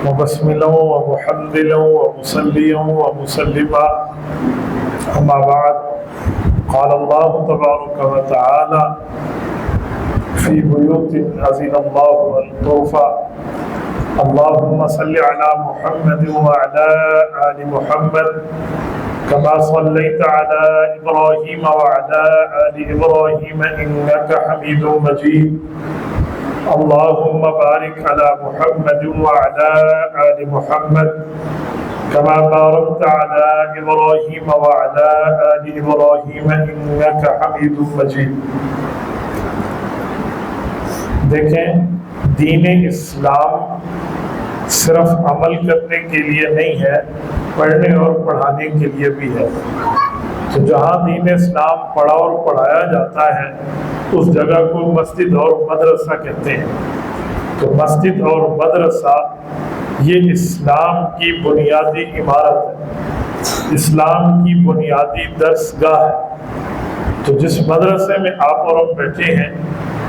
وبسملا ومحمدا ومصليا ومسلما أما بعد قال الله تبارك وتعالى في بيوت أذن الله أن ترفع اللهم صل على محمد وعلى آل محمد كما صليت على إبراهيم وعلى آل إبراهيم إنك حميد مجيد اللهم بارك على محمد وعلى آل محمد كما باركت على إبراهيم وعلى آل إبراهيم إنك حميد مجيد۔ دیکھیں، دین اسلام صرف عمل کرنے کے لیے نہیں ہے، پڑھنے اور پڑھانے کے لیے بھی ہے۔ تو جہاں دین اسلام پڑھا اور پڑھایا جاتا ہے اس جگہ کو مسجد اور مدرسہ کہتے ہیں۔ تو مسجد اور مدرسہ یہ اسلام کی بنیادی عمارت ہے، اسلام کی بنیادی درسگاہ ہے۔ تو جس مدرسے میں آپ اور ہم بیٹھے ہیں،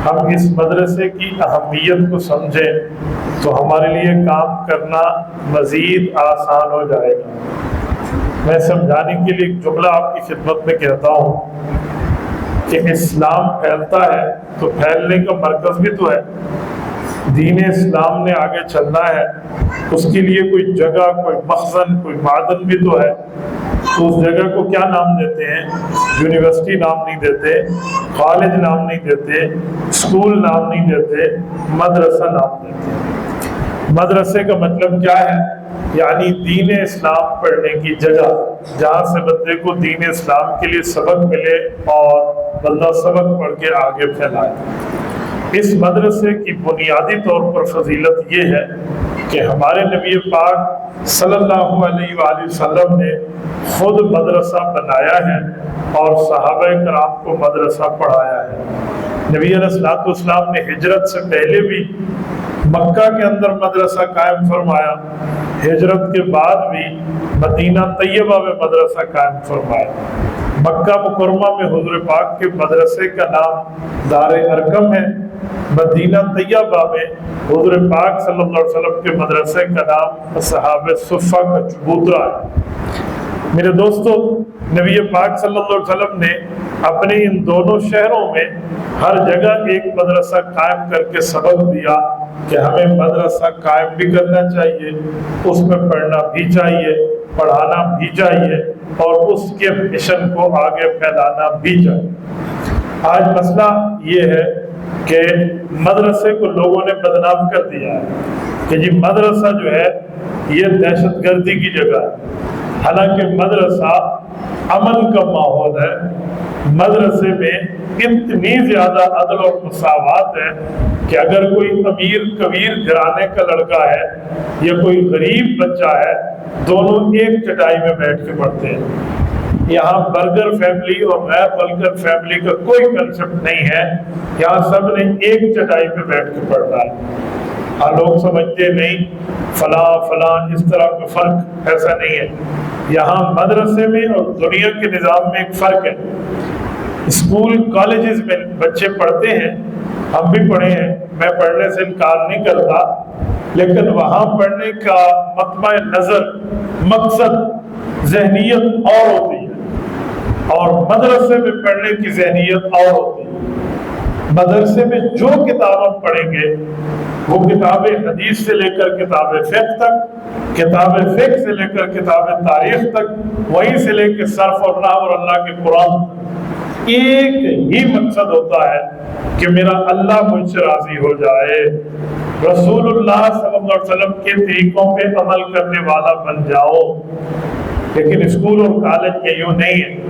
ہم اس مدرسے کی اہمیت کو سمجھیں تو ہمارے لیے کام کرنا مزید آسان ہو جائے گا۔ میں سمجھانے کے لیے ایک جملہ آپ کی خدمت میں کہتا ہوں کہ اسلام پھیلتا ہے تو پھیلنے کا مرکز بھی تو ہے، دین اسلام نے آگے چلنا ہے، اس کے لیے کوئی جگہ، کوئی مخزن، کوئی معدن بھی تو ہے۔ تو اس جگہ کو کیا نام دیتے ہیں؟ یونیورسٹی نام نہیں دیتے، کالج نام نہیں دیتے، اسکول نام نہیں دیتے، مدرسہ نام دیتے۔ مدرسے کا مطلب کیا ہے؟ یعنی دین اسلام پڑھنے کی جگہ، جہاں سے بندے کو دین اسلام کے لیے سبق ملے اور بندہ سبق پڑھ کے آگے پھیلائے۔ اس مدرسے کی بنیادی طور پر فضیلت یہ ہے کہ ہمارے نبی پاک صلی اللہ علیہ وآلہ وسلم نے خود مدرسہ بنایا ہے اور صحابہ کرام کو مدرسہ پڑھایا ہے۔ نبی علیہ الصلوۃ والسلام نے ہجرت سے پہلے بھی مکہ کے اندر مدرسہ قائم فرمایا، ہجرت کے بعد بھی مدینہ طیبہ میں مدرسہ قائم فرمایا۔ مکہ مکرمہ میں حضور پاک کے مدرسے کا نام دار ارقم ہے، مدینہ طیبہ میں حضور پاک صلی اللہ علیہ وسلم کے مدرسے کا نام اصحاب صفہ کا چبوترا ہے۔ میرے دوستو، نبی پاک صلی اللہ علیہ وسلم نے اپنے ان دونوں شہروں میں ہر جگہ ایک مدرسہ قائم کر کے سبق دیا کہ ہمیں مدرسہ قائم بھی کرنا چاہیے، اس میں پڑھنا بھی چاہیے، پڑھانا بھی چاہیے اور اس کے مشن کو آگے پھیلانا بھی چاہیے۔ آج مسئلہ یہ ہے کہ مدرسے کو لوگوں نے بدنام کر دیا ہے کہ جی مدرسہ جو ہے یہ دہشت گردی کی جگہ ہے، حالانکہ مدرسہ امن کا ماحول ہے۔ مدرسے میں اتنی زیادہ عدل اور مساوات ہے کہ اگر کوئی امیر کبیر گھرانے کا لڑکا ہے یا کوئی غریب بچہ ہے، دونوں ایک چٹائی میں بیٹھ کے پڑھتے ہیں۔ یہاں برگر فیملی اور غیر برگر فیملی کا کوئی کنسپٹ نہیں ہے، یہاں سب نے ایک چٹائی پہ بیٹھ کے پڑھنا ہے۔ ہاں، لوگ سمجھتے نہیں فلاں فلاں اس طرح کا فرق، ایسا نہیں ہے۔ یہاں مدرسے میں اور دنیا کے نظام میں ایک فرق ہے۔ اسکول کالجز میں بچے پڑھتے ہیں، ہم بھی پڑھے ہیں، میں پڑھنے سے انکار نہیں کرتا، لیکن وہاں پڑھنے کا مطمع نظر، مقصد، ذہنیت اور ہوتی ہے، اور مدرسے میں پڑھنے کی ذہنیت اور ہوتی ہے۔ مدرسے میں جو کتاب ہم پڑھیں گے وہ کتاب حدیث سے لے کر کتاب فقہ تک، کتاب فقہ سے لے کر کتاب تاریخ تک، وہیں سے لے کے صرف اور نحو اور اللہ کے قرآن، ایک ہی مقصد ہوتا ہے کہ میرا اللہ مجھ سے راضی ہو جائے، رسول اللہ صلی اللہ علیہ وسلم کے طریقوں پہ عمل کرنے والا بن جاؤ۔ لیکن اسکول اور کالج کے یوں نہیں ہے۔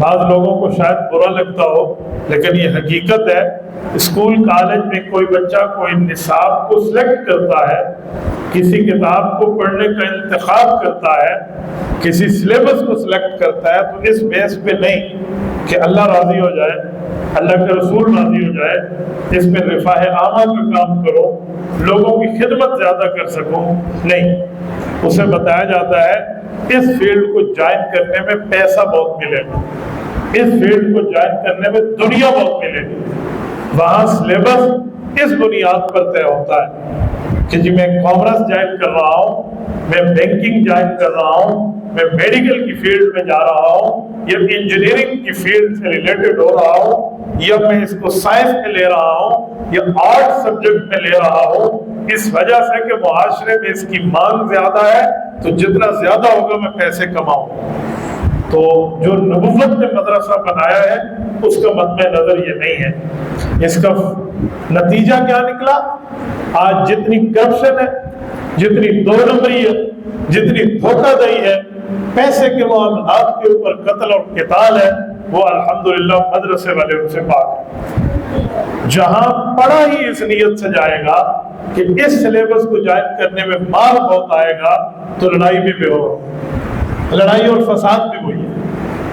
بعض لوگوں کو شاید برا لگتا ہو، لیکن یہ حقیقت ہے۔ اسکول کالج میں کوئی بچہ کوئی نصاب کو سلیکٹ کرتا ہے، کسی کتاب کو پڑھنے کا انتخاب کرتا ہے، کسی سلیبس کو سلیکٹ کرتا ہے، تو اس بیس پہ نہیں کہ اللہ راضی ہو جائے، اللہ کے رسول راضی ہو جائے، اس میں رفاہ عامہ کا کام کرو، لوگوں کی خدمت زیادہ کر سکو، نہیں۔ اسے بتایا جاتا ہے اس فیلڈ کو جوائن کرنے میں پیسہ بہت ملے گا، اس فیلڈ کو جوائن کرنے میں دنیا بہت ملے گی، وہاں سلیبس اس بنیاد پر طے ہوتا ہے۔ کہ جی میں کامرس جوائن کر رہا ہوں، میں بینکنگ جوائن کر رہا ہوں، میں میڈیکل کی فیلڈ میں جا رہا ہوں، یا انجینئرنگ کی فیلڈ سے ریلیٹڈ ہو رہا ہوں، یا میں اس کو سائنس میں لے رہا ہوں یا آرٹ سبجیکٹ میں لے رہا ہوں، اس وجہ سے کہ معاشرے میں اس کی مانگ زیادہ ہے تو جتنا زیادہ ہوگا میں پیسے کماؤں۔ تو جو نبوت نے مدرسہ بنایا ہے اس کا مد نظر یہ نہیں ہے۔ اس کا نتیجہ کیا نکلا؟ آج جتنی کرپشن ہے، جتنی دو نمبری ہے، جتنی دھوکہ دہی ہے، پیسے کے معاملات کے اوپر قتل اور قتال ہے، وہ الحمدللہ مدرسے والے ان سے پاک ہے۔ جہاں پڑھا ہی اس نیت سے جائے گا کہ اس سلیبس کو جوائن کرنے میں مال بہت آئے گا تو لڑائی بھی ہو، لڑائی اور فساد بھی ہوئی ہے۔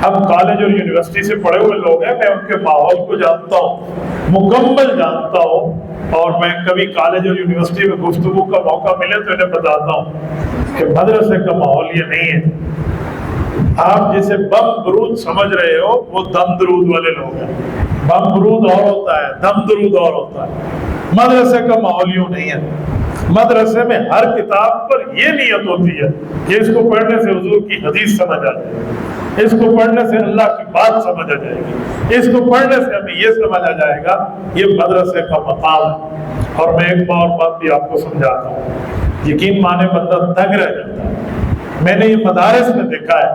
ہم کالج اور یونیورسٹی سے پڑھے ہوئے لوگ ہیں، میں ان کے ماحول کو جانتا ہوں، مکمل جانتا ہوں، اور میں کبھی کالج اور یونیورسٹی میں گفتگو کا موقع ملے تو انہیں بتاتا ہوں کہ مدرسے کا ماحول یہ نہیں ہے۔ آپ جسے بم درود سمجھ رہے ہو وہ دم درود والے لوگ ہیں۔ بم درود اور ہوتا ہے، دم درود اور ہوتا ہے۔ مدرسے کا ماحول یوں نہیں ہے۔ مدرسے میں ہر کتاب پر یہ نیت ہوتی ہے کہ اس کو پڑھنے سے حضور کی حدیث سمجھ آ جائے گی، اس کو پڑھنے سے اللہ کی بات سمجھ آ جائے گی، اس کو پڑھنے سے ہمیں یہ سمجھ آ جائے گا۔ یہ مدرسے کا مقام ہے۔ اور میں ایک اور بات بھی آپ کو سمجھاتا ہوں، یقین مانے بندہ دنگ رہ جاتا ہے۔ میں نے یہ مدارس میں دیکھا ہے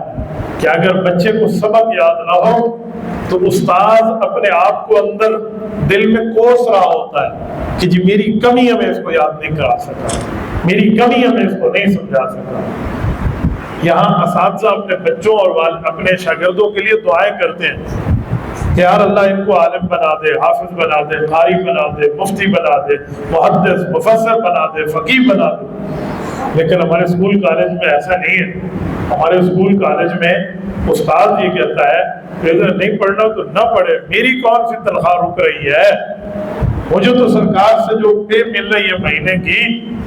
کہ اگر بچے کو سبق یاد نہ ہو تو استاذ اپنے آپ کو اندر دل میں کوس رہا ہوتا ہے کہ جی میری کمی ہے، میں اس کو یاد نہیں کرا سکا، میری کمی ہے، میں اس کو نہیں سمجھا سکا۔ یہاں اساتذہ اپنے بچوں اور اپنے شاگردوں کے لیے دعائیں کرتے ہیں کہ یار اللہ ان کو عالم بنا دے، حافظ بنا دے، قاری بنا دے، مفتی بنا دے، محدث مفسر بنا دے، فقیہ بنا دے۔ لیکن ہمارے اسکول کالج میں ایسا نہیں ہے۔ ہمارے اسکول کالج میں استاد یہ کہتا ہے کہ اگر نہیں پڑھنا تو نہ پڑھے، میری کون سی تنخواہ رک رہی ہے؟ مجھے تو سرکار سے جو پے مل رہی ہے مہینے کی،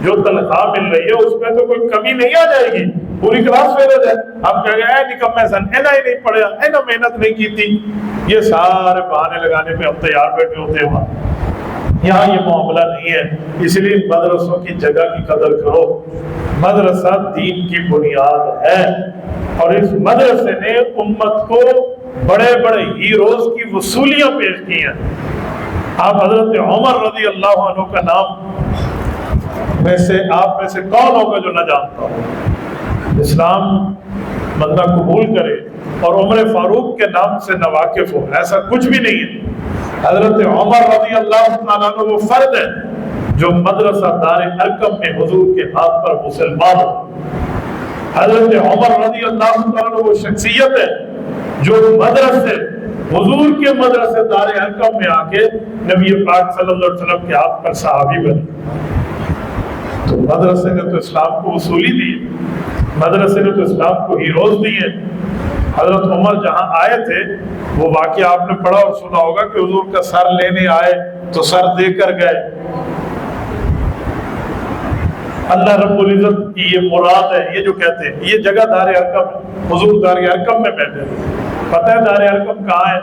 جو تنخواہ مل رہی ہے اس میں تو کوئی کمی نہیں آ جائے گی، پوری کلاس فیل ہے۔ آپ کہیں گے اے نکمے سن، اینا ہی نہیں پڑھا، اینا محنت نہیں کی تھی۔ یہ سارے بہانے لگانے پہ ہم تیار بیٹھے ہوتے ہیں۔ یہاں یہ معاملہ نہیں ہے۔ اس لیے مدرسوں کی جگہ کی قدر کرو۔ مدرسہ دین کی بنیاد ہے، اور اس مدرسے نے امت کو بڑے بڑے ہیروز کی وصولیاں پیش کی ہیں۔ آپ حضرت عمر رضی اللہ عنہ کا نام میں سے آپ میں سے کون ہوگا جو نہ جانتا ہو؟ اسلام بندہ قبول کرے اور عمر فاروق کے نام سے نہ واقف ہو، ایسا کچھ بھی نہیں ہے۔ حضرت عمر رضی اللہ عنہ وہ فرد ہے جو مدرسہ دار ارقم میں حضور کے ہاتھ پر مسلمان ہو۔ حضرت عمر رضی اللہ عنہ وہ شخصیت ہے جو مدرسے حضور کے مدرسے دار ارقم میں آ کے نبی پاک صلی اللہ علیہ وسلم کے ہاتھ پر صحابی بنے۔ تو مدرسے نے تو اسلام کو وصولی دی، مدرسے نے تو اسلام کو ہیروز دیے۔ حضرت عمر جہاں آئے تھے وہ واقعہ آپ نے پڑھا اور سنا ہوگا کہ حضور کا سر لینے آئے تو سر دے کر گئے۔ اللہ رب العزت کی یہ مراد ہے، یہ جو کہتے ہیں یہ جگہ دار ارقم ہے، حضور دار ارقم میں بیٹھے۔ پتہ ہے دار ارقم کہاں ہے؟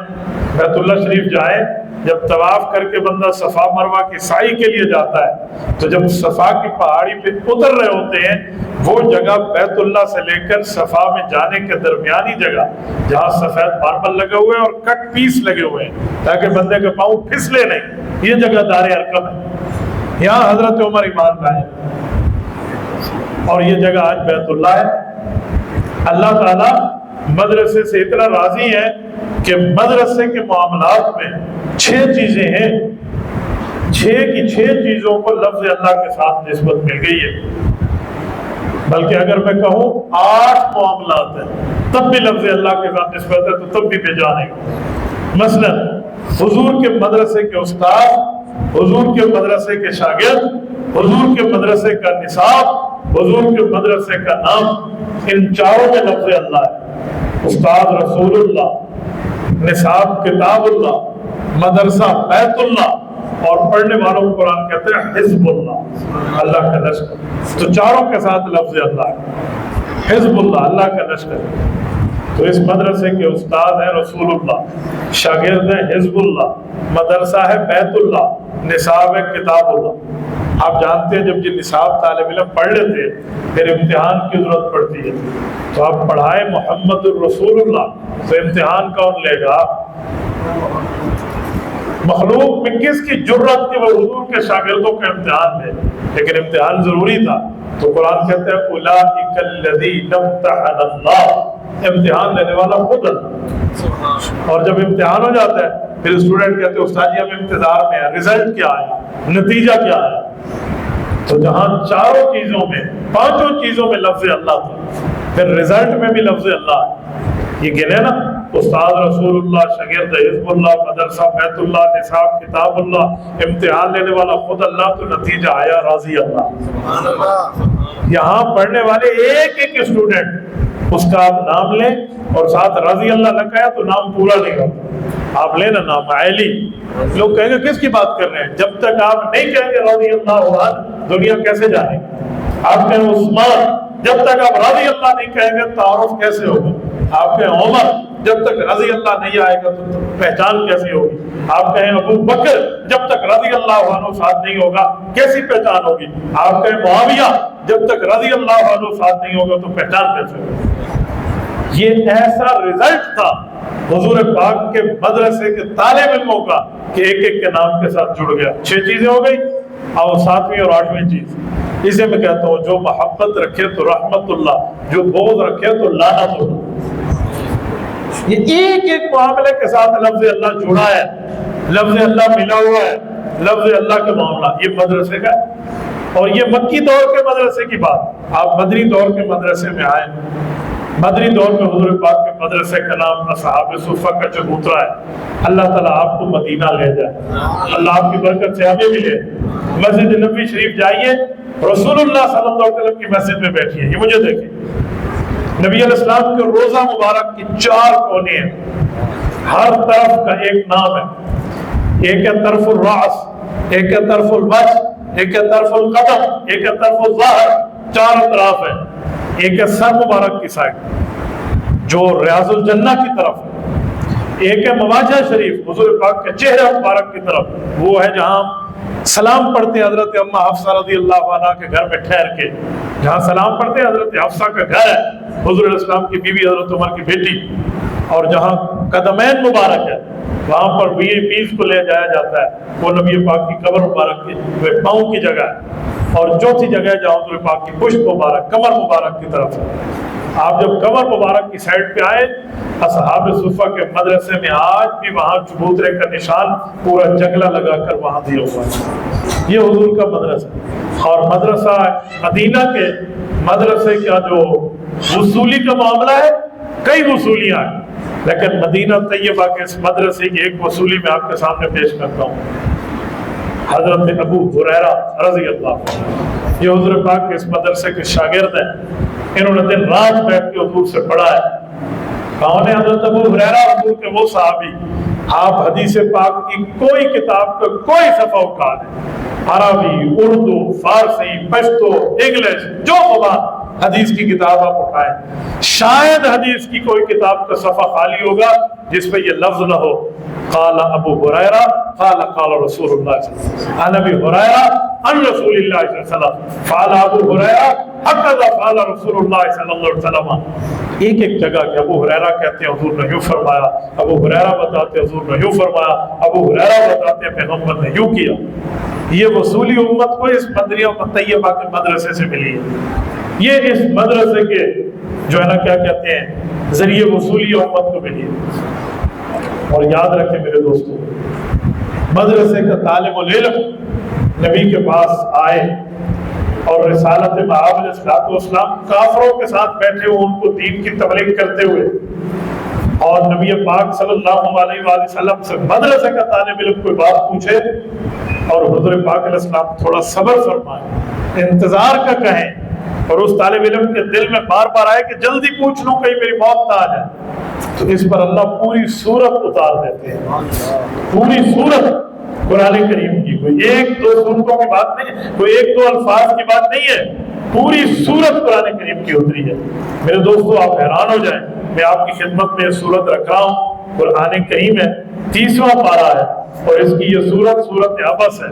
بیت اللہ شریف جائیں، جب طواف کر کے بندہ صفا مروہ کی سعی کے لیے جاتا ہے تو جب صفا کی پہاڑی پہ اتر رہے ہوتے ہیں، وہ جگہ بیت اللہ سے لے کر صفا میں جانے کے درمیانی جگہ جہاں سفید ماربل لگے ہوئے ہیں اور کٹ پیس لگے ہوئے ہیں تاکہ بندے کے پاؤں پھسلے نہیں، یہ جگہ دار ارقم ہے۔ یہاں حضرت عمر ایمان لائے اور یہ جگہ آج بیت اللہ ہے۔ اللہ تعالیٰ مدرسے سے اتنا راضی ہے کہ مدرسے کے معاملات میں 6 چیزیں ہیں، 6 کی 6 چیزوں کو لفظ اللہ کے ساتھ نسبت مل گئی ہے۔ بلکہ اگر میں کہوں 8 معاملات ہیں تب بھی لفظ اللہ کے ساتھ نسبت ہے تو تب بھی بے جانے گا۔ مثلا حضور کے مدرسے کے استاد، حضور کے مدرسے کے شاگرد، حضور کے مدرسے کا نصاب، حضور کے مدرسے کا نام، ان چاروں میں لفظ اللہ ہے۔ استاد رسول اللہ، نصاب کتاب اللہ، مدرسہ بیت اللہ، اور پڑھنے والوں کو قرآن کہتے ہیں حزب اللہ، اللہ کا لشکر۔ تو چاروں کے ساتھ لفظ اللہ ہے، حزب اللہ، اللہ کا لشکر۔ تو اس مدرسے کے استاد ہیں رسول اللہ، شاگرد ہیں حزب اللہ، مدرسہ ہے بیت اللہ، نصاب ہے کتاب اللہ۔ آپ جانتے ہیں جب یہ نصاب طالب علم پڑھ لیتے پھر امتحان کی ضرورت پڑتی ہے، تو آپ پڑھائے محمد الرسول اللہ تو امتحان کون لے گا؟ مخلوق میں کس کی جرت کہ وہ حضور کے شاگردوں کا امتحان لے؟ لیکن امتحان ضروری تھا، تو قرآن کہتے ہیں اولئک الذین امتحن اللہ، امتحان لینے والا خود اللہ۔ اور جب امتحان ہو جاتا ہے پھر اسٹوڈنٹ کہتے ہیں استاد جی ہم انتظار میں ہیں، رزلٹ کیا ہے، نتیجہ کیا ہے؟ تو جہاں چاروں چیزوں میں، پانچوں چیزوں میں لفظ اللہ تھا، پھر رزلٹ میں بھی لفظ اللہ ہے۔ یہ گنے نا، استاد رسول اللہ، شاگرد حزب اللہ، مدرسہ بیت اللہ، نصاب کتاب اللہ، امتحان لینے والا خود اللہ، تو نتیجہ آیا راضی اللہ۔ یہاں پڑھنے والے ایک ایک اسٹوڈنٹ، اس کا آپ نام لیں اور ساتھ رضی اللہ لگایا تو نام پورا نہیں ہوتا۔ آپ لیں نا نام علی، لوگ کہیں گے کس کی بات کر رہے ہیں؟ جب تک آپ نہیں کہیں گے رضی اللہ عنہ دنیا کیسے جانے گی؟ آپ کہیں عثمان، جب تک آپ رضی اللہ نہیں کہیں گے تعارف کیسے ہوگا؟ آپ کہیں عمر، جب تک رضی اللہ نہیں آئے گا تو پہچان کیسی ہوگی؟ آپ کہیں ابو بکر، جب تک رضی اللہ عنہ ساتھ نہیں ہوگا کیسی پہچان ہوگی؟ آپ کہیں معاویہ، جب تک رضی اللہ عنہ ساتھ نہیں ہوگا تو پہچان کیسے ہوگی؟ یہ ایسا رزلٹ تھا حضور پاک کے مدرسے کے طالب علموں کا کہ ایک ایک کے نام کے ساتھ جڑ گیا۔ 6 چیزیں ہو گئی، اور 7ویں اور 8ویں چیز اسے میں کہتا ہوں جو محبت رکھے تو رحمت اللہ، جو بغض رکھے تو لعنت اللہ۔ یہ ایک ایک معاملے کے ساتھ لفظ اللہ جڑا ہے، لفظ اللہ ملا ہوا ہے، لفظ اللہ کا معاملہ یہ مدرسے کا ہے۔ اور یہ مکی دور کے مدرسے کی بات، آپ مدنی دور کے مدرسے میں آئے، مدنی دور میں حضور پاک کے مدرسے کا نام اصحاب صفہ کا چبوترا ہے۔ اللہ تعالیٰ آپ کو مدینہ لے جائے، اللہ آپ کی برکت سے ہمیں ملے۔ مسجد نبوی شریف جائیے، رسول اللہ صلی اللہ علیہ وسلم کی مسجد میں بیٹھیے، یہ مجھے دیکھیں، نبی علیہ السلام کے روزہ مبارک کی 4 کونے ہیں، ہر طرف کا ایک نام ہے، ایک ہے طرف الراس، ایک ہے طرف الوجہ، ایک ہے طرف القدم، ایک ہے طرف الظہر، 4 اطراف ہے۔ ایک ہے سر مبارک کی سائڈ جو ریاض الجنہ کی طرف ہے، ایک ہے مواجہ شریف حضور پاک کے چہرہ مبارک کی طرف، وہ ہے جہاں سلام پڑھتے ہیں حضرت اماں حفصہ رضی اللہ عنہا کے گھر میں ٹھہر کے، جہاں سلام پڑھتے ہیں حضرت حفصہ کا گھر ہے، حضور علیہ السلام کی بیوی حضرت عمر کی بیٹی، اور جہاں قدمین مبارک ہے وہاں پر VIPs کو لے جایا جاتا ہے، وہ نبی پاک کی قبر مبارک کی پاؤں کی جگہ ہے۔ اور چوتھی جگہ جہاں حضور پاک کی پشت مبارک کمر مبارک کی طرف ہے۔ آپ جب کمر مبارک کی سائڈ پہ آئے، اصحاب صفہ کے مدرسے میں آج بھی وہاں چبوترے کا نشان پورا جنگلہ لگا کر وہاں دیا ہوا ہے۔ یہ حضور کا مدرسہ، اور مدرسہ مدینہ کے مدرسے کا جو وصولی کا معاملہ ہے، کئی وصولیاں ہیں، لیکن مدینہ طیبہ کے اس مدرسے کی ایک وصولی میں آپ کے سامنے پیش کرتا ہوں۔ حضرت ابو ہریرہ رضی اللہ عنہ، یہ حضور پاک کے اس مدرسے کے شاگرد ہیں، انہوں نے دن رات بیٹھ کے حضور سے پڑھا ہے۔ کون ہے حضرت ابو ہریرہ؟ حضور کے وہ صحابی، آپ حدیث پاک کی کوئی کتاب کا کوئی صفحہ اٹھا لیں، عربی، اردو، فارسی، پشتو، انگلش، جو زبان حدیث کی کتاب آپ اٹھائیں، شاید حدیث کی کوئی کتاب کا صفحہ خالی ہوگا جس پہ یہ لفظ نہ ہو قال ابو ہریرہ قال قال رسول اللہ صلی اللہ علیہ وسلم، عن ابی ہریرہ عن رسول اللہ صلی اللہ علیہ وسلم، قال ابو ہریرہ حقذا قال رسول اللہ صلی اللہ علیہ وسلم۔ ایک ایک جگہ کہ ابو ہریرہ کہتے ہیں حضور نے یوں فرمایا، ابو ہریرہ بتاتے ہیں حضور نے یوں فرمایا، ابو ہریرہ بتاتے ہیں پیغمبر نے یوں کیا۔ یہ وصولی امت کو اس مدنیہ طیبہ کے مدرسے سے ملی ہے، یہ اس مدرسے کے جو ہے نا کیا کہتے ہیں ذریعے وصولی امت کو ملی ہے۔ اور یاد رکھیں میرے دوستو، مدرسے کا طالب العلم نبی کے پاس آئے اور رسالت مآب علیہ السلام کافروں کے ساتھ بیٹھے ہوئے ان کو دین کی تبلیغ کرتے ہوئے، اور نبی پاک صلی اللہ علیہ وآلہ وسلم سے مدرسے کا طالب علم کوئی بات پوچھے اور حضور پاک علیہ السلام تھوڑا صبر فرمائے، انتظار کا کہیں، اور اس طالب علم کے دل میں بار بار آئے کہ جلدی پوچھ لوں کہیں میری موت نہ آ جائے، تو اس پر اللہ پوری سورت اتار دیتے ہیں، پوری سورت قرآن کریم کی، کوئی 1-2 سورتوں کی بات نہیں، کوئی 1-2 الفاظ کی بات نہیں ہے، پوری سورت قرآن کریم کی اتری ہے۔ میرے دوستو آپ حیران ہو جائیں، میں آپ کی خدمت میں یہ سورت رکھ رہا ہوں، قرآن کریم ہے، 30واں پارہ ہے، اور اس کی یہ سورت عبس ہے۔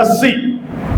80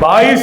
22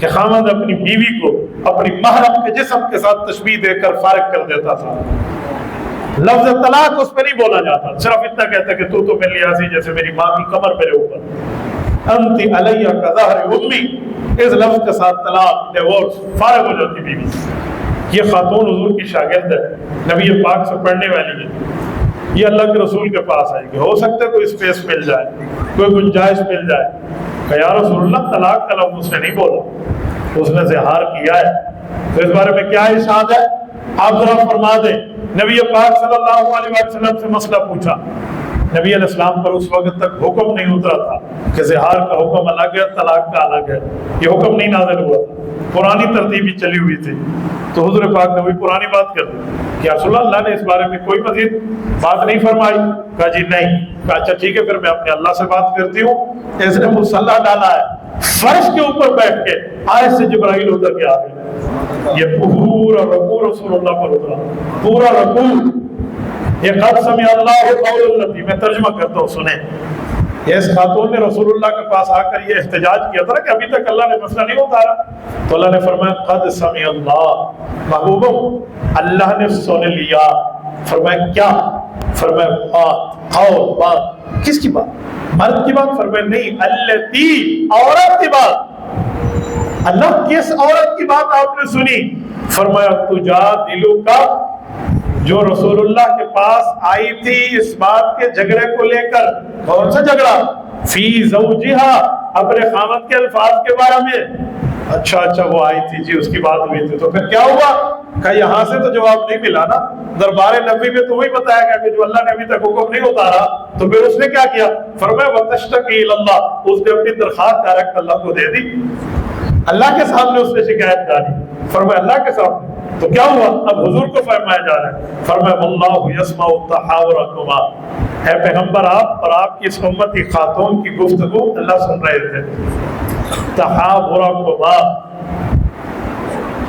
کہ خامد اپنی بیوی کو اپنی محرم کے جسم کے ساتھ تشبیہ دے کر فارغ کر دیتا تھا. لفظ طلاق اس پہ نہیں بولا جاتا، صرف اتنا کہتا کہ تو میرے لیے ایسی جیسے میری ماں کی کمر میرے اوپر، انت علیہ کظہر امی، اس لفظ کے ساتھ طلاق، ڈیورس، فارغ ہو جاتی بیوی. یہ خاتون حضور کی شاگرد ہے، نبی پاک سے پڑھنے والی ہے، یہ اللہ کے رسول کے پاس آئے گی. ہو سکتا ہے کوئی اسپیس مل جائے، کوئی گنجائش مل جائے کہ یا رسول اللہ طلاق کا لفظ اس نے نہیں بولا، اس نے زہار کیا ہے، تو اس بارے میں کیا ارشاد ہے آپ ذرا فرما دیں. نبی پاک صلی اللہ علیہ وسلم سے مسئلہ پوچھا، نبی علیہ السلام پر اس وقت تک حکم نہیں اترا تھا کہ زہار کا حکم الگ ہے، طلاق کا الگ ہے، یہ حکم نہیں نازل ہوا تھا، پرانی ترتیب ہی چلی ہوئی تھی. تو حضور پاک نے وہی پرانی بات کر دی کہ رسول اللہ نے اس بارے میں کوئی مزید بات نہیں فرمائی. کہا جی نہیں. کہا اچھا ٹھیک ہے، پھر میں اپنے اللہ سے بات کرتی ہوں. اس نے مصلی ڈالا ہے، فرش کے اوپر بیٹھ کے آیت سے جبرائیل اتر کے آ گئے. یہ پورا رکوع رسول اللہ پر اترا، پورا رکوع. یہ قد سمع اللہ قول التی، میں ترجمہ کرتا ہوں سنیں. اس خاتون نے رسول اللہ کے پاس آ کر یہ احتجاج کیا تھا کہ ابھی تک اللہ نے مسئلہ نہیں اتارا. تو اللہ نے فرمایا قد سمع اللہ، محبوبم اللہ نے سن لیا. فرمایا کیا؟ فرمایا بات. کس کی بات؟ مرد کی بات؟ فرمایا نہیں، التی، عورت کی بات. اللہ کس عورت کی بات آپ نے سنی؟ فرمایا تجادلک، جو رسول اللہ کے پاس آئی تھی اس بات کے جھگڑے کو لے کر. کون سا جھگڑا؟ فی زوجہا، اپنے خامد کے الفاظ کے بارے میں. اچھا وہ آئی تھی جی، اس کی بات ہوئی تھی، تو پھر کیا ہوا؟ کہ یہاں سے تو جواب نہیں ملا نا، دربار نبی میں تو وہی بتایا گیا کہ جو اللہ نے ابھی تک حکم نہیں اتارا. تو پھر اس نے کیا کیا؟ فرمایا وتشتکی الی اللہ، اس نے اپنی درخواست ڈائریکٹ اللہ کو دے دی. اللہ کے سامنے اس نے شکایت ڈالی. فرمایا اللہ کے سامنے. تو کیا ہوا؟ اب حضور کو فرمایا جا رہا ہے. فرمایا واللہ یسمع تحاورکما، اے پیغمبر آپ اور آپ کی اس امتی خاتون کی گفتگو اللہ سن رہے تھے. تحاورکما،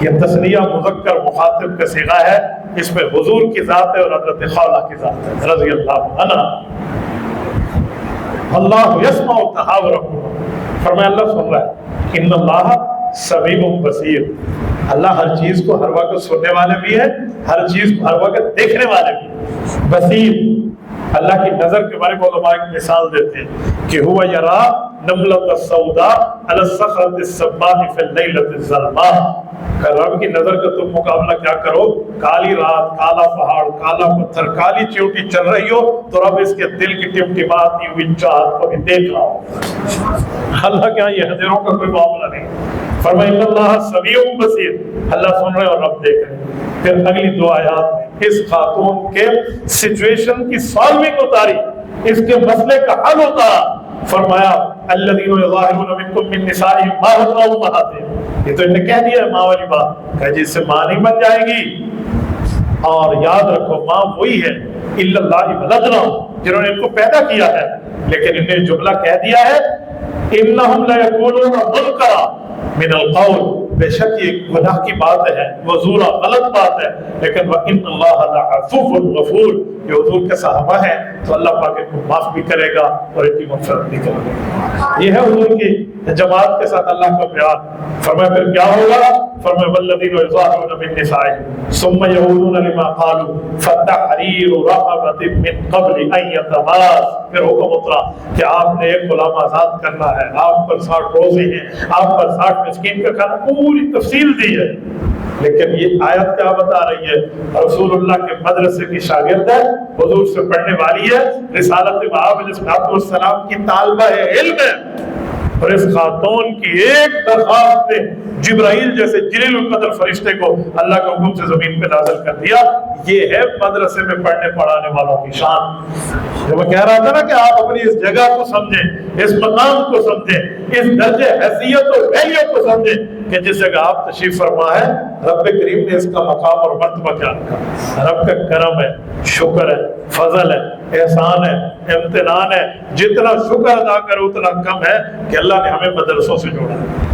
یہ تثنیہ مذکر مخاطب کا صیغہ ہے، اس میں حضور کی ذات ہے اور حضرت خولہ کی ذات ہے رضی اللہ عنہ. اللہ یسمع تحاورکما، فرمایا اللہ سن رہا ہے. ان اللہ سمیع بصیر، اللہ ہر چیز کو ہر وقت سننے والے بھی ہے، ہر چیز کو ہر وقت دیکھنے والے بھی ہے. بصیر، اللہ کی نظر کے بارے میں علماء ایک مثال دیتے ہیں کہ ہوا یرا نملۃ السوداء علی الصخرۃ الصباء فی اللیلۃ الظلماء، کہ رب کی نظر کا تم مقابلہ کیا کرو، کالی رات، کالا پہاڑ، کالا پتھر، کالی چیونٹی چل رہی ہو تو رب اس کے دل کی ٹمٹماتی ہوئی چاہت کو بھی دیکھ رہا ہو. اللہ کے ہاں یہ حضروں کا کوئی معاملہ نہیں. فرمایا ان اللہ سمیع بصیر، اللہ سن رہے اور رب دیکھ رہے. پھر اگلی دو آیات میں اس خاتون کے سچویشن کی سالونگ اتاری، اس کے مسئلے کا حل اتارا. فرمایا الذین یظاہرون منکم من نسائہم ما ہن امہاتہم، یہ تو انہیں کہہ دیا ہے ماں والی بات کہ جس سے ماں نہیں بن جائے گی. اور یاد رکھو ماں وہی ہے الا اللہ ولدنا، جنہوں نے ان کو پیدا کیا ہے، لیکن انہیں جملہ کہہ دیا ہے انہم لیقولون منکرا من القول، بے شک یہ گناہ کی بات ہے، وزورا غلط بات ہے، لیکن وَإِنَّ اللَّهَ لَعَفُوٌّ غَفُورٌ، یہ حضور کے صحابہ ہیں تو اللہ پاک ان کو معاف بھی کرے گا اور ان کی مغفرت بھی کرے گا. یہ ہے حضور کی جماعت کے ساتھ اللہ کا پیار. فرمایا پھر کیا ہوگا؟ فرمایا وَالَّذِينَ يُظَاهِرُونَ مِن نِّسَائِهِمْ ثُمَّ يَعُودُونَ لِمَا قَالُوا فَتَحْرِيرُ رَقَبَةٍ مِّن قَبْلِ أَن يَتَمَاسَّ، پھر حکم اترا کہ آپ نے ایک غلام آزاد کرنا ہے، آپ پر 60 روزے ہیں، آپ پر 60 مسکین کا کھانا، پوری تفصیل دی ہے. لیکن یہ آیت کیا بتا رہی ہے؟ رسول اللہ کے مدرسے کی شاگرد ہے، حضور سے پڑھنے والی ہے، رسالت مآب علیہ السلام کی طالبہ علم ہے، اور اس خاتون کی ایک درخواست نے جبرائیل جیسے جلیل القدر فرشتے کو اللہ کے حکم سے زمین پہ نازل کر دیا. یہ ہے مدرسے میں پڑھنے پڑھانے والوں کی شان. جو میں کہہ رہا تھا نا کہ آپ اپنی اس جگہ کو سمجھیں، اس مقام کو سمجھیں، اس درجے حیثیت اور ویلیو کو سمجھیں کہ جس جگہ آپ تشریف فرما ہے رب کریم نے اس کا مقام اور مرتبہ کیا رکھا. رب کا کرم ہے، شکر ہے، فضل ہے، احسان ہے، امتنان ہے. جتنا شکر ادا کرو اتنا کم ہے کہ اللہ نے ہمیں مدرسوں سے جوڑا ہے.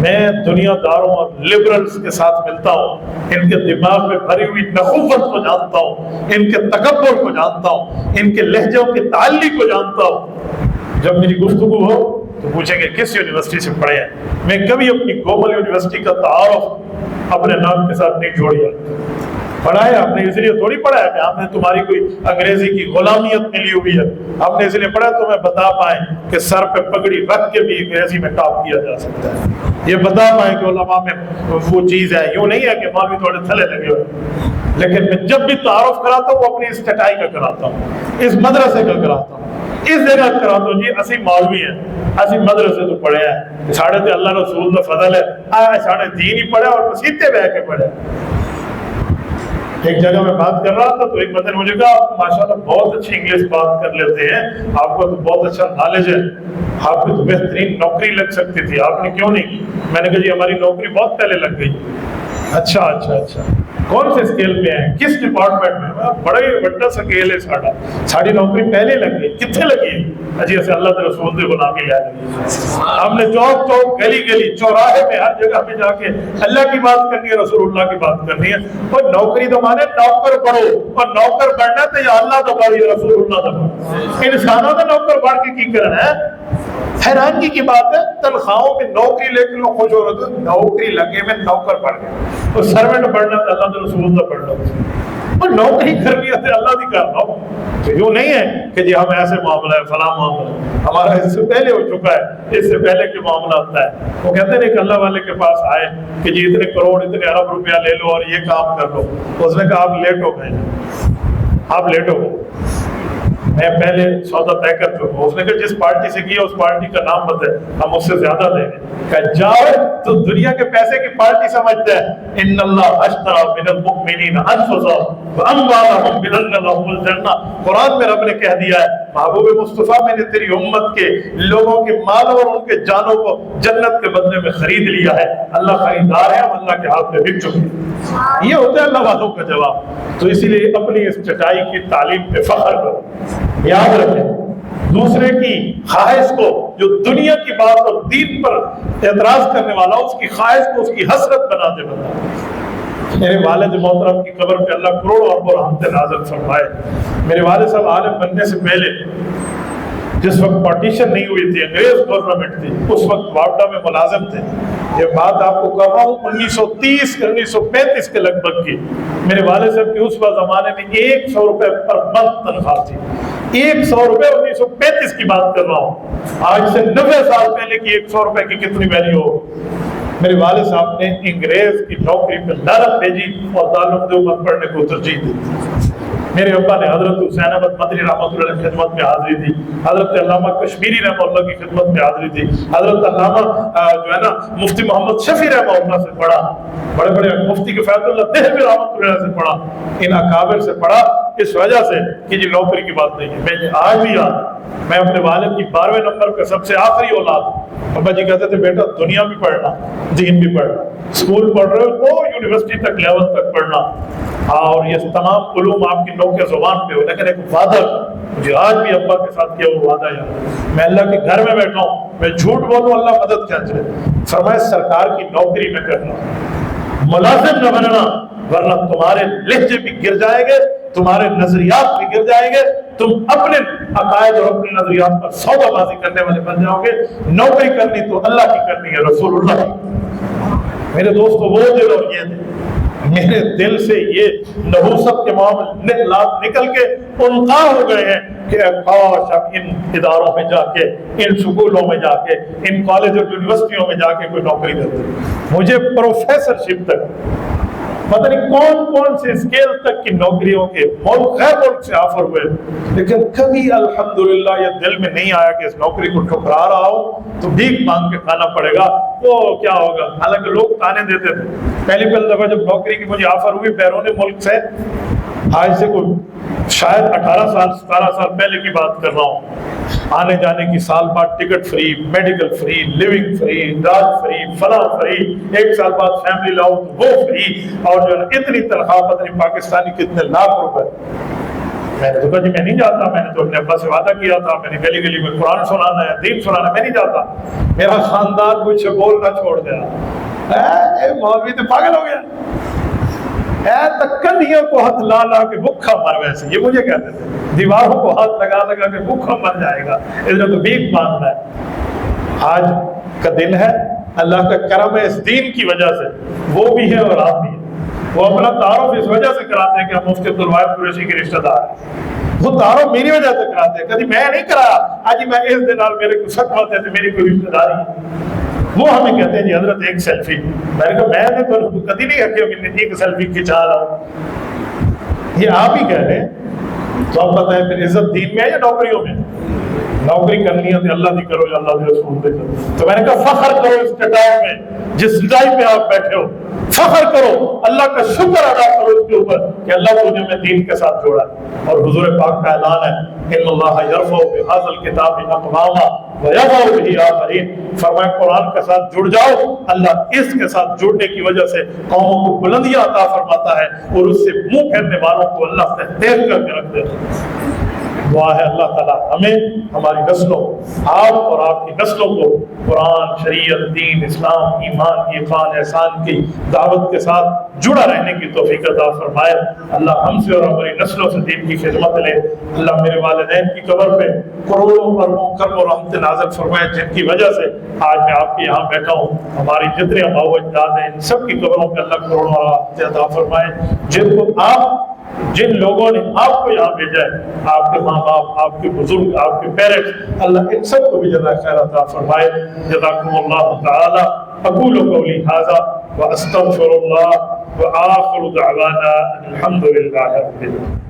میں دنیا داروں اور لبرلز کے ساتھ ملتا ہوں، ان کے دماغ میں بھری ہوئی نخوت کو جانتا ہوں، ان کے تکبر کو جانتا ہوں، ان کے لہجوں کے تعلی کو جانتا ہوں. جب میری گفتگو ہو تو تو پوچھیں گے کس یونیورسٹی سے پڑھے ہیں؟ میں کبھی اپنی گومل یونیورسٹی کا تعارف اپنے نام کے ساتھ نہیں جوڑیا. پڑھا ہے آپ نے اس لیے تھوڑی پڑھا ہے کہ ہم نے تمہاری کوئی انگریزی کی غلامیت ملی ہوئی ہے. ہم نے اس لیے پڑھا تو میں بتا پائیں کہ سر پہ پگڑی رکھ کے بھی انگریزی میں ٹاپ کیا جا سکتا ہے. یہ بتا پائیں کہ علماء میں وہ چیز ہے. یوں نہیں ہے کہ مولوی تھوڑے تھلے لگے ہوئے. لیکن میں جب بھی تعارف کراتا ہوں وہ اپنی اسٹٹائی کا کراتا ہوں, اس مدرسے کا کراتا ہوں, اس جگہ کراتا ہوں. جی اسی مولوی ہیں, اسی مدرسے تو پڑھے ہیں, ساڑھے تے اللہ رسول کا فضل ہے, ساڑھے دین ہی پڑھے اور مسیطے بہ کے پڑھے. ایک جگہ میں بات کر رہا تھا تو ایک بندے نے مجھے کہا آپ ماشاءاللہ بہت اچھی انگلش بات کر لیتے ہیں, آپ کو تو بہت اچھا نالج ہے, آپ کو تو بہترین نوکری لگ سکتی تھی, آپ نے کیوں نہیں کی؟ میں نے کہا جی ہماری نوکری بہت پہلے لگ گئی. اچھا اچھا اچھا, کون سے اسکیل پہ ہیں, کس ڈپارٹمنٹ میں؟ بڑا ہی بڑا سکیل ہے ساڑھا, ساری نوکری پہلے لگ گئی. کتنے لگی ہے؟ جی ایسے اللہ کے رسول سے غلامی لے لگی. ہم نے چوک چوک گلی گلی چوراہے میں ہر جگہ پہ جا کے اللہ کی بات کرنی ہے, رسول اللہ کی بات کرنی ہے. اور نوکری تو مانے نوکر پڑھو, اور نوکر بڑھنا تو یا اللہ تو بڑھ یا رسول اللہ تو بڑھ. انسانوں کا نوکر بڑھ کے کی کرنا ہے؟ حیرانگی کی بات ہے, تنخواہوں میں نوکری لے کے لوگ خوش ہو رہے تھے, نوکری لگے میں نوکر بڑھ گئے. اور سروینٹ بڑھنا تو اللہ کے رسول اللہ بڑھنا, اور نوکری کرنی ہے اللہ بھی کر رہا ہوں. تو یوں نہیں ہے کہ جی ہم ایسے معاملہ ہے فلاں معاملہ ہے, ہمارا اس سے پہلے ہو چکا ہے, اس سے پہلے کے معاملہ ہوتا ہے. وہ کہتے ہیں کہ اللہ والے کے پاس آئے کہ جی اتنے کروڑ اتنے ارب روپیہ لے لو اور یہ کام کر لو. اس نے کہا آپ لیٹ ہو گئے, آپ لیٹ ہو گئے, میں پہلے سودا طے کر چکا ہوں. اس نے کہا جس پارٹی سے کیا اس پارٹی کا نام بتائے, ہم اس سے زیادہ دیں گے. کہ جاؤ تو دنیا کے پیسے کی پارٹی سمجھتے ہیں. ان اللہ اشترى من المؤمنین انفسهم واموالهم بان لهم الجنہ. قرآن میں رب نے کہہ دیا ہے محبوب مصطفیٰ میں نے تیری امت کے لوگوں کے مال اور ان کے جانوں کو جنت کے بدلے میں خرید لیا ہے. اللہ خریدار ہے, ہم اللہ کے ہاتھ میں بک چکے. یہ ہوتا ہے اللہ والوں کا جواب. تو اسی لیے اپنی اس چٹائی کی تعلیم پہ فخر کرو. یاد رکھیں دوسرے کی خواہش کو, جو دنیا کی بات اور دین پر اعتراض کرنے والا اس کی خواہش کو اس کی حسرت بنا دے بتا. میرے والد محترم کی قبر پہ اللہ کروڑوں اربوں رحمتیں نازل فرمائے. میرے والد صاحب عالم بننے سے پہلے جس وقت پارٹیشن نہیں ہوئی تھی, انگریز گورنمنٹ تھی, اس وقت واپڈا میں ملازم تھے. یہ بات آپ کو کر رہا ہوں 1930-1935 کے لگ بھگ کی. میرے والد صاحب کی اس وقت زمانے میں 100 روپے پر منتھ تنخواہ تھی. 100 روپے 1935 کی بات کر رہا ہوں. آج سے 90 سال پہلے کی 100 روپے کی کتنی ویلیو ہو. میرے والد صاحب نے انگریز کی نوکری پہ لعنت بھیجی اور دارالعلوم دیوبند پڑھنے کو ترجیح دی. میرے ابا نے حضرت حسین احمد مدنی رحمۃ اللہ کی خدمت میں حاضری دی, حضرت علامہ کشمیری رحمۃ اللہ کی خدمت میں حاضری دی, حضرت علامہ جو ہے نا مفتی محمد شفیع رحمۃ اللہ سے پڑھا, بڑے بڑے مفتی کے فیض اللہ دہلوی رحمۃ اللہ سے پڑھا, ان اکابر سے پڑھا. اس وجہ سے کہ جی نوکری کی بات نہیں ہے. میں آج بھی یاد, میں اپنے والد کی 12ویں نمبر کا سب سے آخری اولاد. ابا جی کہتے تھے بیٹا دنیا بھی پڑھنا, دین بھی پڑھنا, اسکول پڑھ رہے ہو تو یونیورسٹی تک لیول تک پڑھنا, اور یہ تمام علوم آپ کی نوک زبان پہ ہو. لیکن ایک وعدہ, مجھے آج بھی ابا کے ساتھ کیا وہ وعدہ یاد, میں اللہ کے گھر میں بیٹھا ہوں, میں جھوٹ بولوں اللہ مدد کھینچے. فرمایا سرکار کی نوکری میں کرنا, ملازم نہ بننا, ورنہ تمہارے لہجے بھی گر جائیں گے, تمہارے نظریات بھی گر جائیں گے, تم اپنے عقائد اور اپنے نظریات پر سودا بازی کرنے والے بن جاؤ گے. نوکری کرنی تو اللہ کی کرنی ہے, رسول اللہ کی. میرے دوستو وہ دل اور یہ دل, میرے دل سے یہ نحوست کے معاملات نکل کے انقا ہو گئے ہیں کہ کاش اب ان اداروں میں جا کے, ان سکولوں میں جا کے, ان کالج اور یونیورسٹیوں میں جا کے کوئی نوکری کرتے. مجھے پروفیسرشپ تک پتہ نہیں کون کون سے اسکیل تک کی نوکریوں کے غیر ملک سے آفر ہوئے, لیکن کبھی الحمدللہ یہ دل میں نہیں آیا کہ اس نوکری کو ٹھکرا رہا ہو تو بھیک مانگ کے کھانا پڑے گا تو کیا ہوگا. حالانکہ لوگ تانے دیتے تھے. پہلی دفعہ جب نوکری کی مجھے آفر ہوئی بیرون ملک سے, آج سے کوئی شاید 18 سال 17 سال پہلے کی بات کر رہا ہوں, آنے جانے کی سال بعد ticket free, medical free, living free, علاج فری, فلاں فری, 1 سال بعد فیملی لاؤ تو وہ فری, اور جو ہے اتنی تنخواہ پتہ پاکستانی کتنے لاکھ روپے. میں نے تو کہا جی میں نہیں جاتا, میں نے تو اپنے ابا سے وعدہ کیا تھا, میں نے گلی گلی میں قرآن سنانا ہے, دین سنانا ہے, میں نہیں جاتا. میرا خاندان مجھ سے بولنا چھوڑ گیا, اے مولوی تو پاگل ہو گیا, اے تکندیوں کو ہاتھ لا لا کے بھوکا مر. ویسے یہ مجھے کہتے تھے, دیواروں کو ہاتھ لگا لگا کے بھوکا مر جائے گا, ادھر تو بھیک مانگنا ہے. آج کا دن ہے، اللہ کا کرم ہے اس دین کی وجہ سے، وہ بھی ہے اور آپ بھی ہیں۔ وہ اپنا تعارف اس وجہ سے کراتے ہیں کہ ہم مفتی عبدالواحد قریشی کے رشتہ دار ہیں، وہ تعارف میری وجہ سے کراتے ہیں، کبھی میں نہیں کرایا، آج میں اس دن میرے کو شک ہوتے تھے میری کوئی رشتہ داری ہے۔ وہ ہمیں کہتے ہیں جی حضرت ایک سیلفی، میں نے کہا میں نے تو کبھی نہیں کہا کہ ایک سیلفی کھچا لاؤ، یہ آپ ہی کہہ رہے ہیں۔ تو آپ بتائیں پھر عزت دین میں ہے یا نوکریوں میں؟ نوکری کرنی ہے تو اللہ کی کرو یا اللہ کے رسول پہ کرو۔ تو میں نے کہا فخر کرو اس ٹائم میں، جس ٹائم پہ آپ بیٹھے ہو فخر کرو، اللہ کا شکر ادا کرو اس کے اوپر کہ اللہ تجھے میں دین کے ساتھ جوڑا ہے۔ اور حضور پاک کا اعلان ہے ان اللہ یرفع بہذا الکتاب اقواما ویضع بہ آخرین، فرمایا قرآن کے ساتھ جڑ جاؤ، اللہ اس کے ساتھ جڑنے کی وجہ سے قوموں کو بلندیاں عطا فرماتا ہے اور اس سے منہ پھیرنے والوں کو اللہ سے تیز کر کے رکھ دیتا ہے۔ دعا ہے اللہ تعالیٰ ہمیں، ہماری نسلوں، آپ اور آپ کی نسلوں کو قرآن، شریعت، دین، اسلام، ایمان، عرفان، احسان کی دعوت کے ساتھ جڑا رہنے کی توفیق عطا فرمائے۔ اللہ ہم سے اور ہماری نسلوں سے دین کی خدمت لے۔ اللہ میرے والدین کی قبر پہ کروڑوں اربوں کرم و رحمت نازل فرمائے، جن کی وجہ سے آج میں آپ کے یہاں بیٹھا ہوں۔ ہماری جتنے آباء و اجداد ہیں ان سب کی قبروں پہ اللہ کروڑوں رحمت عطا فرمائے۔ جن کو جن لوگوں نے آپ کو یہاں بھیجا ہے، آپ کے ماں باپ، آپ کے بزرگ، آپ کے پیرنٹس، اللہ ان سب کو بھی جزائے خیر عطا فرمائے۔ جزاکم اللہ تعالی۔ اقول قولی ھذا واستغفر اللہ وآخر دعوانا الحمد للہ رب العالمین۔